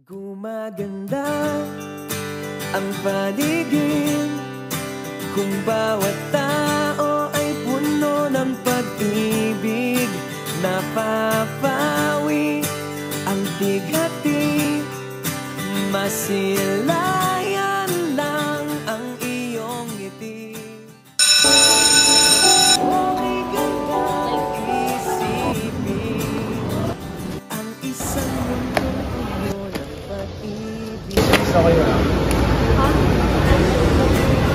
Gumaganda ang paligid kung bawat tao ay puno ng pag-ibig. Napapawi ang bigati, masilayan lang ang iyong ngiti. Okay gandang isipin ang isang mundong puno ng pag-ibig. Gusto ko yun.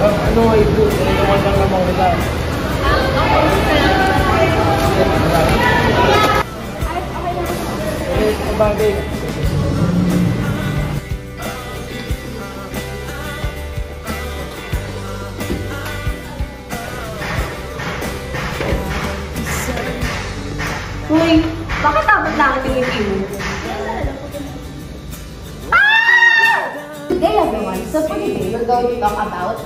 Ano ito? Naman lang naman kita. Bagay. Uy, bakit abot lang ang tingin mo? Today everyone, so for today we're going to talk about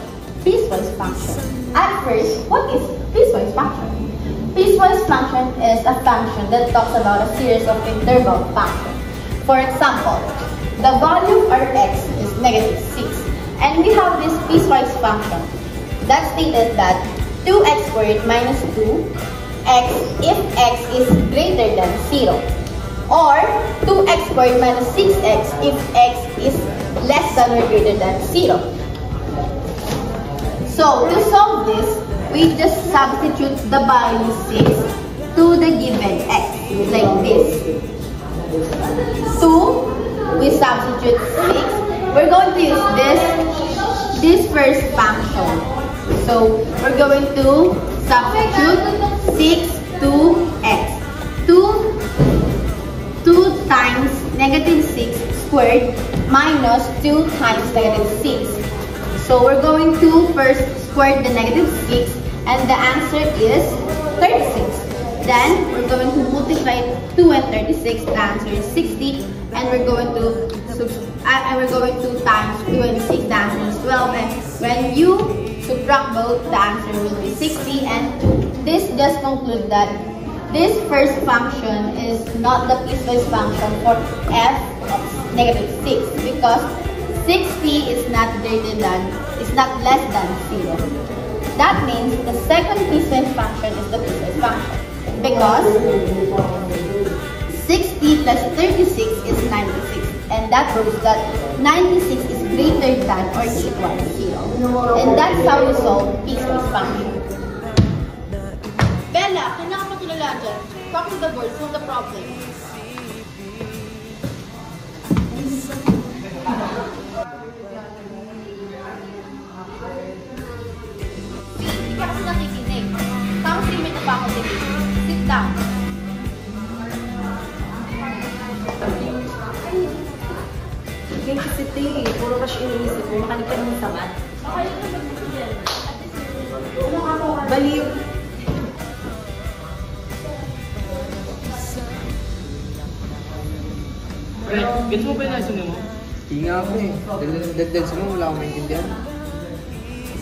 piecewise function. At first, what is piecewise function? Piecewise function is a function that talks about a series of interval functions. For example, the value of our x is -6, and we have this piecewise function that stated that 2x squared minus 2x if x is greater than 0, or 2x squared minus 6x if x is less than or greater than 0. So, to solve this, we just substitute the value 6 to the given x, like this. 2, we substitute 6. We're going to use this first function. So, we're going to substitute 6 to x. 2 times -6 squared minus 2 times -6. So we're going to first square the -6, and the answer is 36. Then we're going to multiply 2 and 36. The answer is 60, and we're going to times 2 and 6. The answer is 12. And when you subtract both, the answer will be 60. And this just concludes that this first function is not the piecewise function for f of -6, because 60 is not less than 0. That means the second piecewise function is the piecewise function, because 60 plus 36 is 96, and that proves that 96 is greater than or equal to 0. And that's how you solve piecewise function. Bella, kanya ka matulala dyan. Copy the board, solve the problem. Hindi ka kasi nakikinig. Tapos 3 minutes pa ako tinig. Sit down. Ngayon kasi puro ka siya iniisip mo, makanig ka naman sa mat. Baliw. Fred, gets mo ba yung lesson mo? Hindi nga ako eh. Dagdag sa mo, wala akong maintindihan.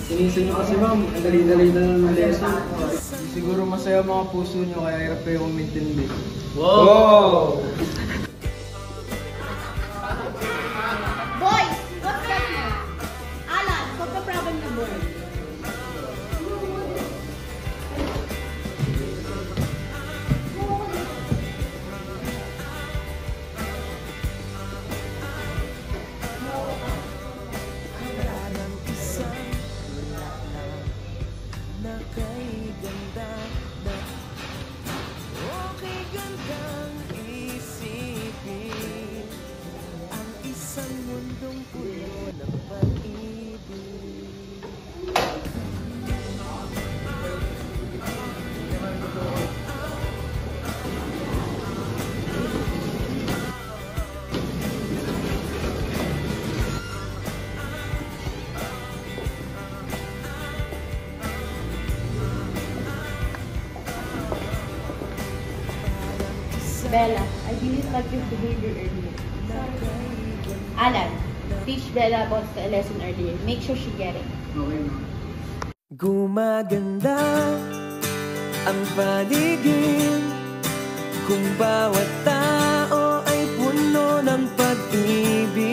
Sinisa nyo kasi ma'am, ang dali-dali na ng lesson. Siguro masaya mga puso nyo, kaya hirap kayo kumintindi. Wow! Boys, what's that now? Alan, solve the problem na board. Okay gandang isipin ang isang mundong puno ng pag-ibig. Bella, I really thought your behavior earlier. Alan, teach Bella about the lesson earlier. Make sure she get it. Okay ma'am. Gumaganda ang paligid kung bawat tao ay puno ng pag-ibig.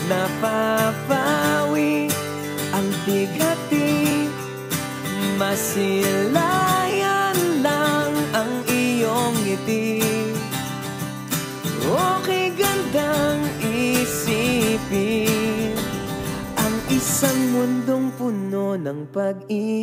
napapawi ang bigati. Masilayan lang ang iyong ngiti. Okay gandang isipin ang isang mundong puno ng pag-ibig.